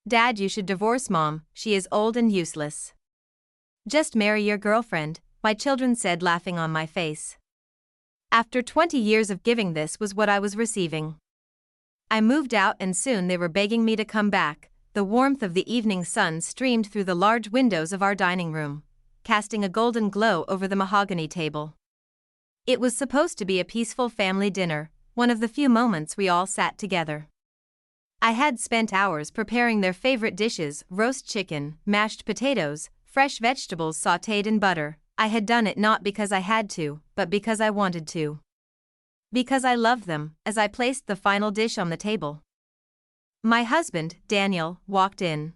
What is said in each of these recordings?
Dad, you should divorce Mom, she is old and useless. Just marry your girlfriend, my children said, laughing on my face. After 20 years of giving, this was what I was receiving. I moved out and soon they were begging me to come back. The warmth of the evening sun streamed through the large windows of our dining room, casting a golden glow over the mahogany table. It was supposed to be a peaceful family dinner, one of the few moments we all sat together. I had spent hours preparing their favorite dishes: roast chicken, mashed potatoes, fresh vegetables sautéed in butter. I had done it not because I had to, but because I wanted to. Because I loved them. As I placed the final dish on the table, my husband, Daniel, walked in.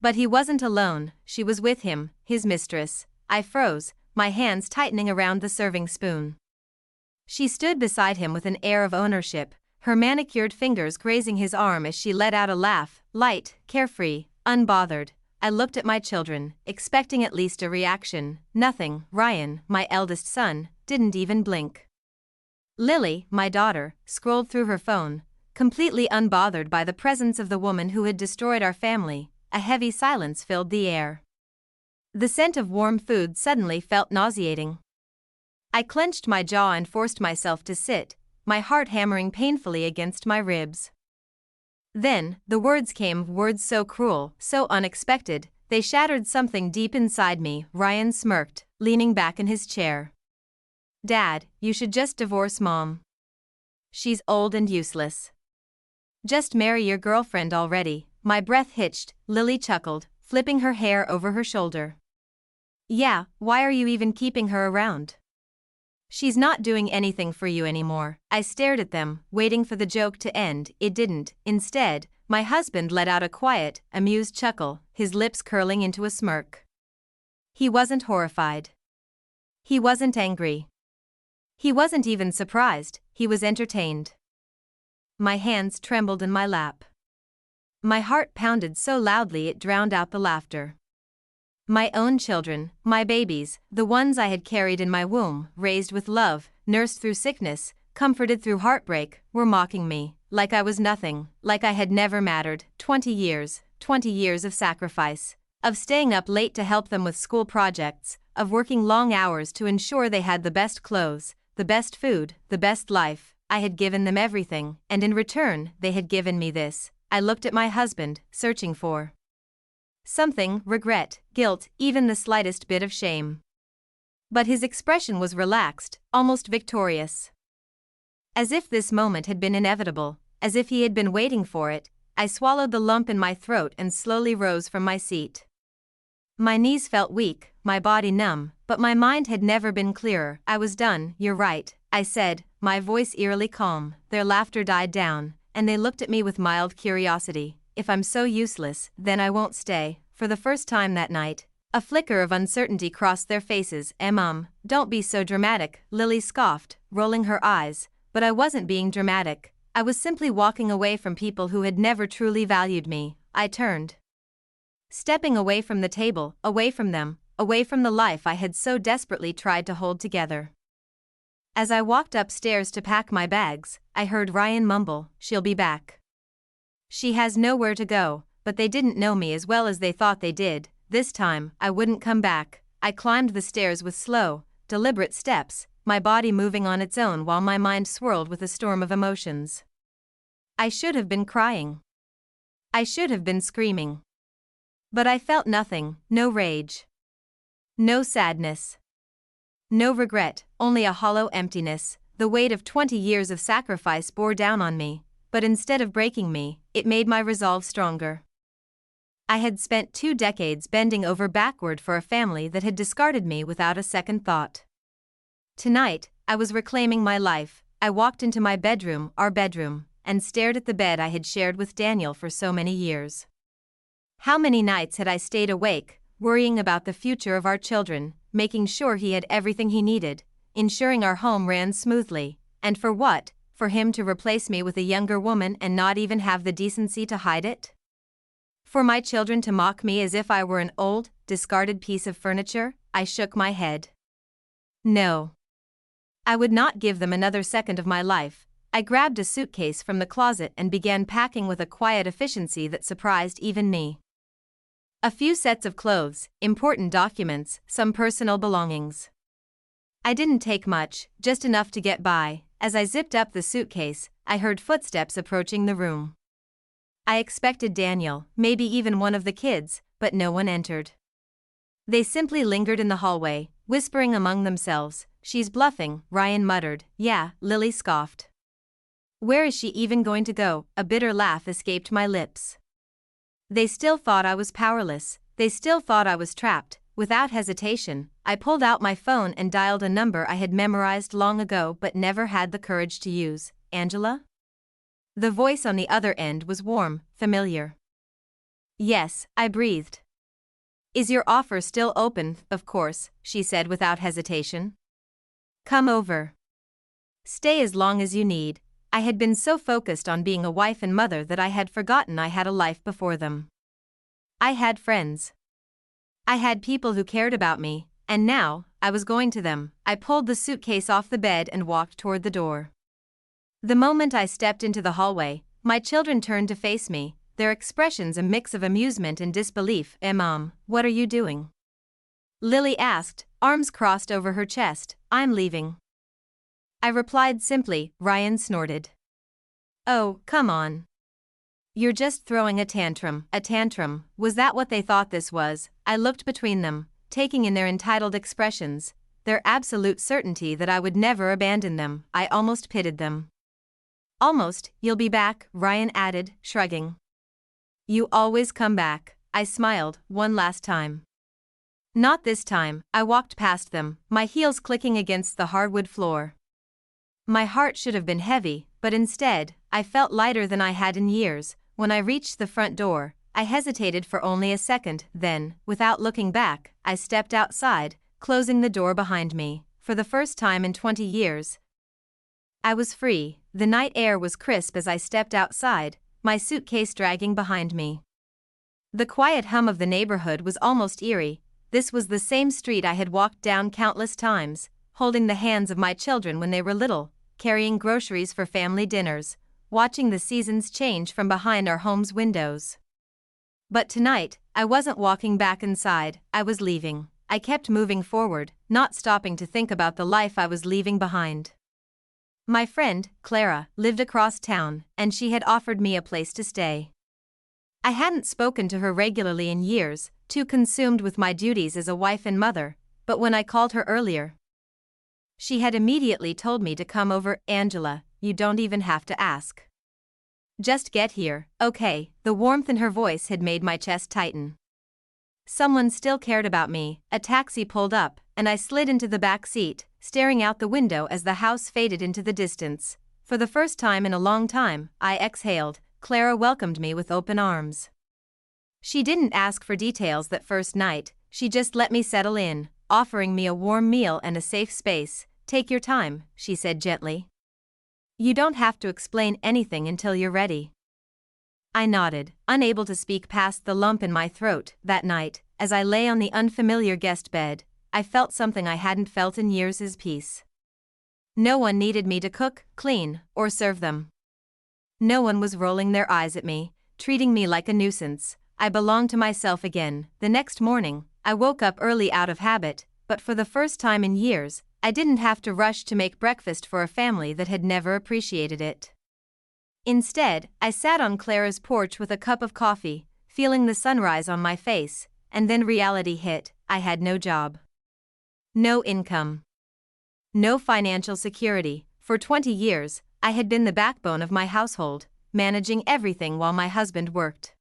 But he wasn't alone, she was with him, his mistress. I froze, my hands tightening around the serving spoon. She stood beside him with an air of ownership, her manicured fingers grazing his arm as she let out a laugh, light, carefree, unbothered. I looked at my children, expecting at least a reaction. Nothing. Ryan, my eldest son, didn't even blink. Lily, my daughter, scrolled through her phone, completely unbothered by the presence of the woman who had destroyed our family. A heavy silence filled the air. The scent of warm food suddenly felt nauseating. I clenched my jaw and forced myself to sit, my heart hammering painfully against my ribs. Then, the words came, words so cruel, so unexpected, they shattered something deep inside me. Ryan smirked, leaning back in his chair. Dad, you should just divorce Mom. She's old and useless. Just marry your girlfriend already. My breath hitched. Lily chuckled, flipping her hair over her shoulder. Yeah, why are you even keeping her around? She's not doing anything for you anymore. I stared at them, waiting for the joke to end. It didn't. Instead, my husband let out a quiet, amused chuckle, his lips curling into a smirk. He wasn't horrified. He wasn't angry. He wasn't even surprised, he was entertained. My hands trembled in my lap. My heart pounded so loudly it drowned out the laughter. My own children, my babies, the ones I had carried in my womb, raised with love, nursed through sickness, comforted through heartbreak, were mocking me, like I was nothing, like I had never mattered. 20 years of sacrifice, of staying up late to help them with school projects, of working long hours to ensure they had the best clothes, the best food, the best life. I had given them everything, and in return, they had given me this. I looked at my husband, searching for something: regret, guilt, even the slightest bit of shame. But his expression was relaxed, almost victorious. As if this moment had been inevitable, as if he had been waiting for it. I swallowed the lump in my throat and slowly rose from my seat. My knees felt weak, my body numb, but my mind had never been clearer. I was done. You're right, I said, my voice eerily calm. Their laughter died down, and they looked at me with mild curiosity. If I'm so useless, then I won't stay. For the first time that night, a flicker of uncertainty crossed their faces. Don't be so dramatic, Lily scoffed, rolling her eyes. But I wasn't being dramatic. I was simply walking away from people who had never truly valued me. I turned, stepping away from the table, away from them, away from the life I had so desperately tried to hold together. As I walked upstairs to pack my bags, I heard Ryan mumble, "She'll be back. She has nowhere to go." But they didn't know me as well as they thought they did. This time, I wouldn't come back. I climbed the stairs with slow, deliberate steps, my body moving on its own while my mind swirled with a storm of emotions. I should have been crying. I should have been screaming. But I felt nothing, no rage. No sadness. No regret, only a hollow emptiness. The weight of 20 years of sacrifice bore down on me, but instead of breaking me, it made my resolve stronger. I had spent 2 decades bending over backward for a family that had discarded me without a second thought. Tonight, I was reclaiming my life. I walked into my bedroom, our bedroom, and stared at the bed I had shared with Daniel for so many years. How many nights had I stayed awake, worrying about the future of our children, making sure he had everything he needed, ensuring our home ran smoothly, and for what? For him to replace me with a younger woman and not even have the decency to hide it? For my children to mock me as if I were an old, discarded piece of furniture? I shook my head. No. I would not give them another second of my life. I grabbed a suitcase from the closet and began packing with a quiet efficiency that surprised even me. A few sets of clothes, important documents, some personal belongings. I didn't take much, just enough to get by. As I zipped up the suitcase, I heard footsteps approaching the room. I expected Daniel, maybe even one of the kids, but no one entered. They simply lingered in the hallway, whispering among themselves. "She's bluffing," Ryan muttered. "Yeah," Lily scoffed. "Where is she even going to go?" A bitter laugh escaped my lips. They still thought I was powerless. They still thought I was trapped. Without hesitation, I pulled out my phone and dialed a number I had memorized long ago but never had the courage to use. "Angela?" The voice on the other end was warm, familiar. "Yes," I breathed. "Is your offer still open?" "Of course," she said without hesitation. "Come over. Stay as long as you need." I had been so focused on being a wife and mother that I had forgotten I had a life before them. I had friends. I had people who cared about me, and now, I was going to them. I pulled the suitcase off the bed and walked toward the door. The moment I stepped into the hallway, my children turned to face me, their expressions a mix of amusement and disbelief. "Mom, what are you doing?" Lily asked, arms crossed over her chest. "I'm leaving." I replied simply. Ryan snorted. "Oh, come on. You're just throwing a tantrum." A tantrum, was that what they thought this was? I looked between them, taking in their entitled expressions, their absolute certainty that I would never abandon them. I almost pitied them. "Almost." "You'll be back," Ryan added, shrugging. "You always come back." I smiled, one last time. Not this time. I walked past them, my heels clicking against the hardwood floor. My heart should have been heavy, but instead, I felt lighter than I had in years. When I reached the front door, I hesitated for only a second, then, without looking back, I stepped outside, closing the door behind me. For the first time in 20 years, I was free. The night air was crisp as I stepped outside, my suitcase dragging behind me. The quiet hum of the neighborhood was almost eerie. This was the same street I had walked down countless times, holding the hands of my children when they were little, carrying groceries for family dinners, watching the seasons change from behind our home's windows. But tonight, I wasn't walking back inside, I was leaving. I kept moving forward, not stopping to think about the life I was leaving behind. My friend, Clara, lived across town, and she had offered me a place to stay. I hadn't spoken to her regularly in years, too consumed with my duties as a wife and mother, but when I called her earlier, she had immediately told me to come over. "Angela, you don't even have to ask. Just get here, okay?" The warmth in her voice had made my chest tighten. Someone still cared about me. A taxi pulled up, and I slid into the back seat, staring out the window as the house faded into the distance. For the first time in a long time, I exhaled. Clara welcomed me with open arms. She didn't ask for details that first night, she just let me settle in, offering me a warm meal and a safe space. "Take your time," she said gently. "You don't have to explain anything until you're ready." I nodded, unable to speak past the lump in my throat. That night, as I lay on the unfamiliar guest bed, I felt something I hadn't felt in years: peace. No one needed me to cook, clean, or serve them. No one was rolling their eyes at me, treating me like a nuisance. I belonged to myself again. The next morning, I woke up early out of habit, but for the first time in years, I didn't have to rush to make breakfast for a family that had never appreciated it. Instead, I sat on Clara's porch with a cup of coffee, feeling the sunrise on my face, and then reality hit. I had no job. No income. No financial security. For 20 years, I had been the backbone of my household, managing everything while my husband worked.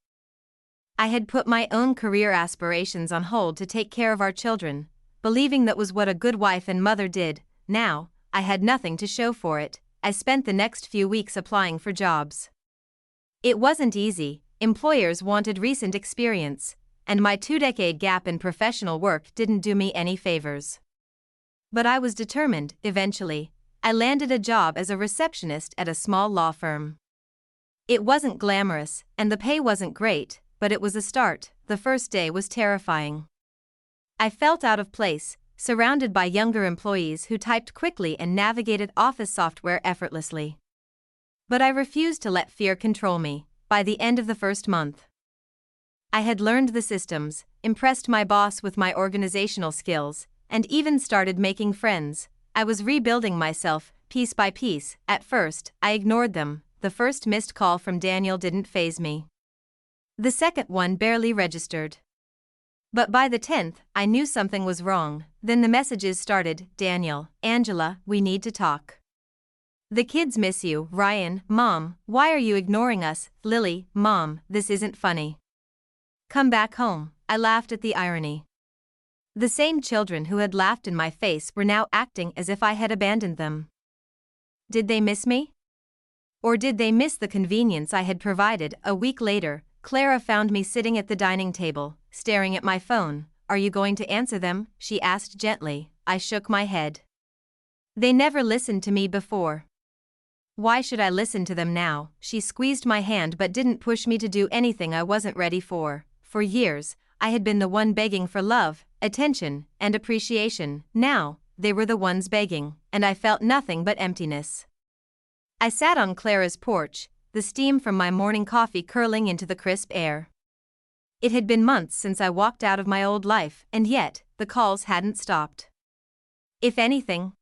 I had put my own career aspirations on hold to take care of our children, believing that was what a good wife and mother did. Now, I had nothing to show for it. I spent the next few weeks applying for jobs. It wasn't easy. Employers wanted recent experience, and my 2-decade gap in professional work didn't do me any favors. But I was determined. Eventually, I landed a job as a receptionist at a small law firm. It wasn't glamorous, and the pay wasn't great, but it was a start. The first day was terrifying. I felt out of place, surrounded by younger employees who typed quickly and navigated office software effortlessly. But I refused to let fear control me. By the end of the first month, I had learned the systems, impressed my boss with my organizational skills, and even started making friends. I was rebuilding myself, piece by piece. At first, I ignored them. The first missed call from Daniel didn't faze me. The second one barely registered. But by the 10th, I knew something was wrong. Then the messages started. Daniel, Angela, we need to talk. The kids miss you. Ryan, Mom, why are you ignoring us? Lily, Mom, this isn't funny. Come back home. I laughed at the irony. The same children who had laughed in my face were now acting as if I had abandoned them. Did they miss me? Or did they miss the convenience I had provided? A week later, Clara found me sitting at the dining table, staring at my phone. Are you going to answer them? She asked gently. I shook my head. They never listened to me before. Why should I listen to them now? She squeezed my hand but didn't push me to do anything I wasn't ready for. For years, I had been the one begging for love, attention, and appreciation. Now, they were the ones begging, and I felt nothing but emptiness. I sat on Clara's porch, the steam from my morning coffee curling into the crisp air. It had been months since I walked out of my old life, and yet, the calls hadn't stopped. If anything,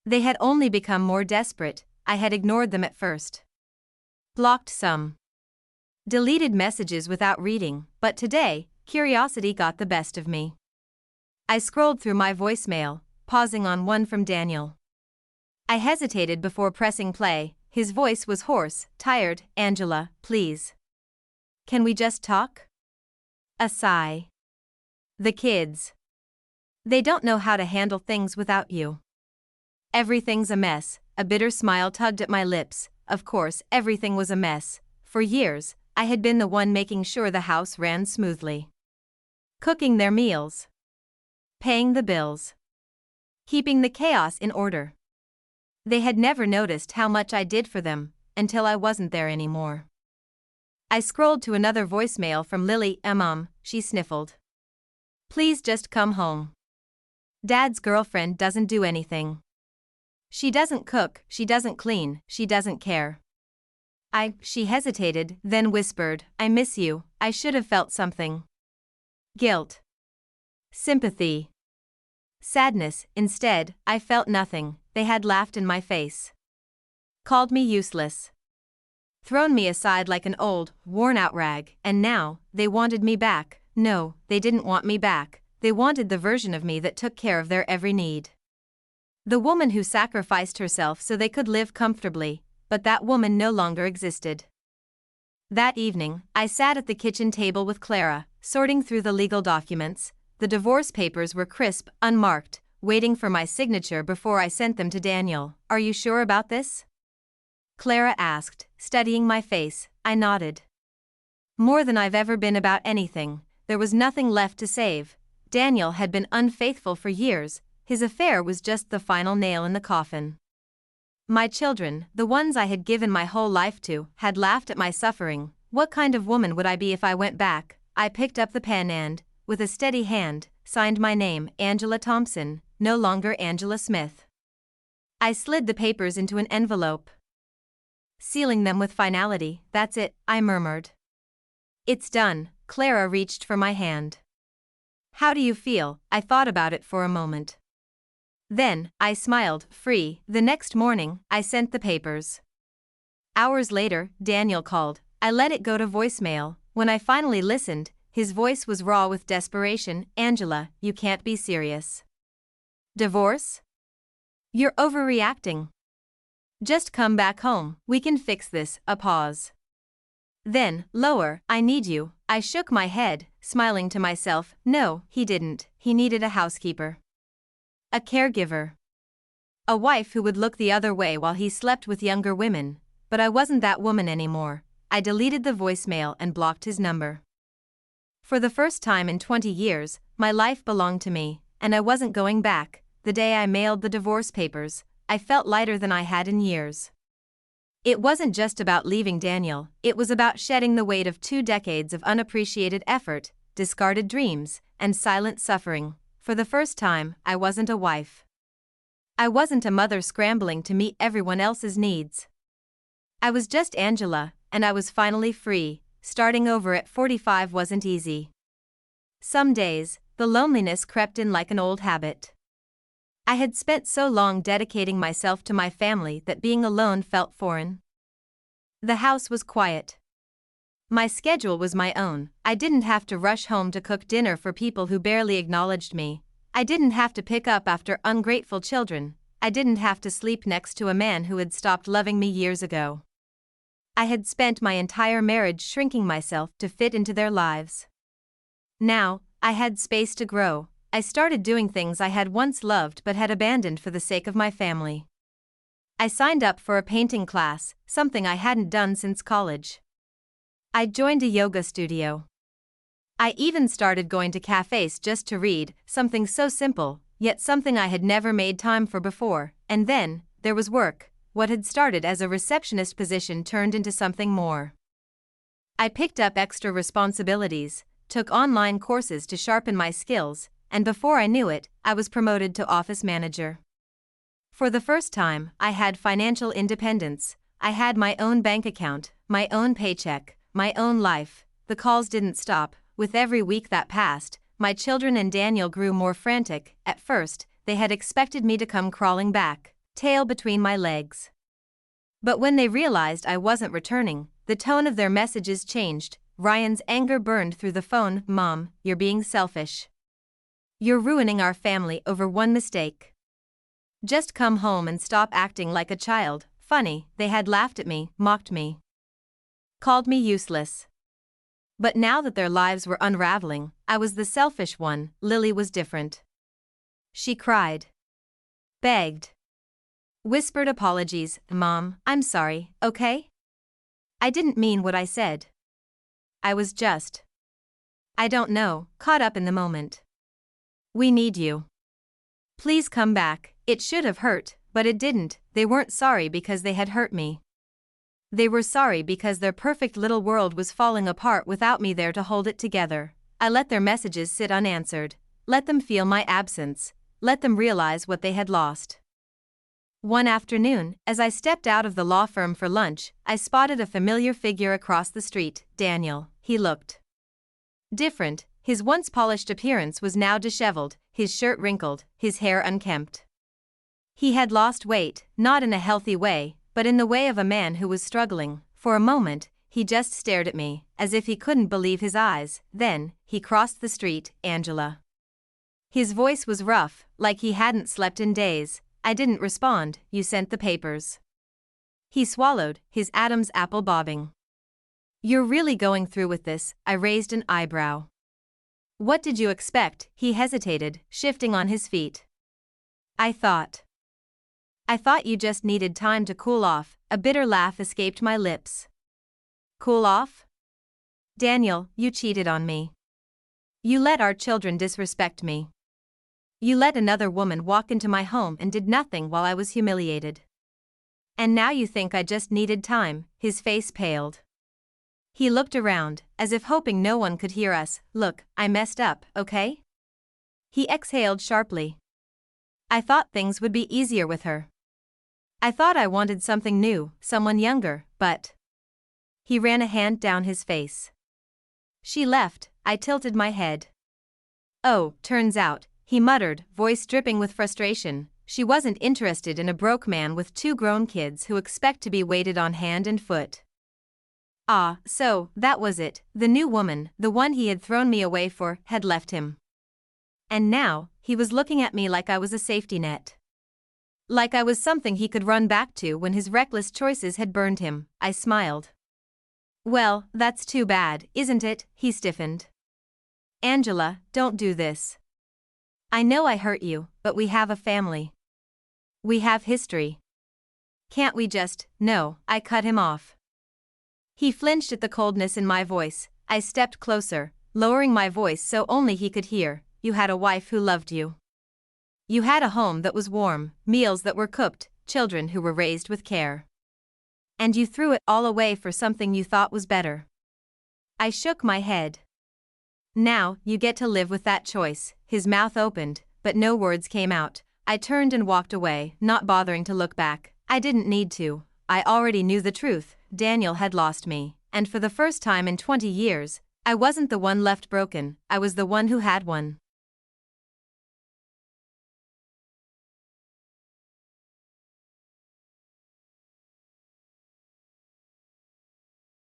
they had only become more desperate. I had ignored them at first. Blocked some. Deleted messages without reading, but today, curiosity got the best of me. I scrolled through my voicemail, pausing on one from Daniel. I hesitated before pressing play. His voice was hoarse, tired. Angela, please. Can we just talk? A sigh. The kids. They don't know how to handle things without you. Everything's a mess. A bitter smile tugged at my lips. Of course, everything was a mess. For years, I had been the one making sure the house ran smoothly. Cooking their meals. Paying the bills. Keeping the chaos in order. They had never noticed how much I did for them, until I wasn't there anymore. I scrolled to another voicemail from Lily. Mom, she sniffled. Please just come home. Dad's girlfriend doesn't do anything. She doesn't cook, she doesn't clean, she doesn't care. She hesitated, then whispered, I miss you. I should have felt something. Guilt. Sympathy. Sadness. Instead, I felt nothing. They had laughed in my face. Called me useless. Thrown me aside like an old, worn-out rag, and now, they wanted me back. No, they didn't want me back. They wanted the version of me that took care of their every need. The woman who sacrificed herself so they could live comfortably, but that woman no longer existed. That evening, I sat at the kitchen table with Clara, sorting through the legal documents. The divorce papers were crisp, unmarked, waiting for my signature before I sent them to Daniel. Are you sure about this? Clara asked, studying my face. I nodded. More than I've ever been about anything. There was nothing left to save. Daniel had been unfaithful for years. His affair was just the final nail in the coffin. My children, the ones I had given my whole life to, had laughed at my suffering. What kind of woman would I be if I went back? I picked up the pen and, with a steady hand, signed my name, Angela Thompson, no longer Angela Smith. I slid the papers into an envelope, sealing them with finality. That's it, I murmured. It's done. Clara reached for my hand. How do you feel? I thought about it for a moment. Then, I smiled, free. The next morning, I sent the papers. Hours later, Daniel called. I let it go to voicemail. When I finally listened, his voice was raw with desperation. Angela, you can't be serious. Divorce? You're overreacting. Just come back home, we can fix this. A pause. Then, lower, I need you. I shook my head, smiling to myself. No, he didn't. He needed a housekeeper. A caregiver. A wife who would look the other way while he slept with younger women. But I wasn't that woman anymore. I deleted the voicemail and blocked his number. For the first time in 20 years, my life belonged to me, and I wasn't going back. The day I mailed the divorce papers, I felt lighter than I had in years. It wasn't just about leaving Daniel, it was about shedding the weight of 2 decades of unappreciated effort, discarded dreams, and silent suffering. For the first time, I wasn't a wife. I wasn't a mother scrambling to meet everyone else's needs. I was just Angela, and I was finally free. Starting over at 45 wasn't easy. Some days, the loneliness crept in like an old habit. I had spent so long dedicating myself to my family that being alone felt foreign. The house was quiet. My schedule was my own. I didn't have to rush home to cook dinner for people who barely acknowledged me. I didn't have to pick up after ungrateful children. I didn't have to sleep next to a man who had stopped loving me years ago. I had spent my entire marriage shrinking myself to fit into their lives. Now, I had space to grow. I started doing things I had once loved but had abandoned for the sake of my family. I signed up for a painting class, something I hadn't done since college. I joined a yoga studio. I even started going to cafes just to read, something so simple, yet something I had never made time for before. And then, there was work. What had started as a receptionist position turned into something more. I picked up extra responsibilities, took online courses to sharpen my skills, and before I knew it, I was promoted to office manager. For the first time, I had financial independence. I had my own bank account, my own paycheck, my own life. The calls didn't stop. With every week that passed, my children and Daniel grew more frantic. At first, they had expected me to come crawling back, tail between my legs. But when they realized I wasn't returning, the tone of their messages changed. Ryan's anger burned through the phone. "Mom, you're being selfish. You're ruining our family over one mistake. Just come home and stop acting like a child." Funny, they had laughed at me, mocked me, called me useless. But now that their lives were unraveling, I was the selfish one. Lily was different. She cried, begged, whispered apologies. "Mom, I'm sorry, okay? I didn't mean what I said. I was just, I don't know, caught up in the moment. We need you. Please come back." It should have hurt, but it didn't. They weren't sorry because they had hurt me. They were sorry because their perfect little world was falling apart without me there to hold it together. I let their messages sit unanswered, let them feel my absence, let them realize what they had lost. One afternoon, as I stepped out of the law firm for lunch, I spotted a familiar figure across the street. Daniel. He looked different. His once polished appearance was now disheveled, his shirt wrinkled, his hair unkempt. He had lost weight, not in a healthy way, but in the way of a man who was struggling. For a moment, he just stared at me, as if he couldn't believe his eyes. Then, he crossed the street. "Angela." His voice was rough, like he hadn't slept in days. I didn't respond. "You sent the papers." He swallowed, his Adam's apple bobbing. "You're really going through with this?" I raised an eyebrow. "What did you expect?" He hesitated, shifting on his feet. I thought you just needed time to cool off." A bitter laugh escaped my lips. "Cool off? Daniel, you cheated on me. You let our children disrespect me. You let another woman walk into my home and did nothing while I was humiliated. And now you think I just needed time." His face paled. He looked around, as if hoping no one could hear us. "Look, I messed up, okay?" He exhaled sharply. "I thought things would be easier with her. I thought I wanted something new, someone younger, but..." He ran a hand down his face. "She left." I tilted my head. "Oh, turns out," he muttered, voice dripping with frustration, "she wasn't interested in a broke man with 2 grown kids who expect to be waited on hand and foot." Ah, so, that was it. The new woman, the one he had thrown me away for, had left him. And now, he was looking at me like I was a safety net. Like I was something he could run back to when his reckless choices had burned him. I smiled. "Well, that's too bad, isn't it?" He stiffened. "Angela, don't do this. I know I hurt you, but we have a family. We have history. Can't we just..." "No," I cut him off. He flinched at the coldness in my voice. I stepped closer, lowering my voice so only he could hear. "You had a wife who loved you. You had a home that was warm, meals that were cooked, children who were raised with care. And you threw it all away for something you thought was better." I shook my head. "Now, you get to live with that choice." His mouth opened, but no words came out. I turned and walked away, not bothering to look back. I didn't need to. I already knew the truth. Daniel had lost me, and for the first time in 20 years, I wasn't the one left broken, I was the one who had one.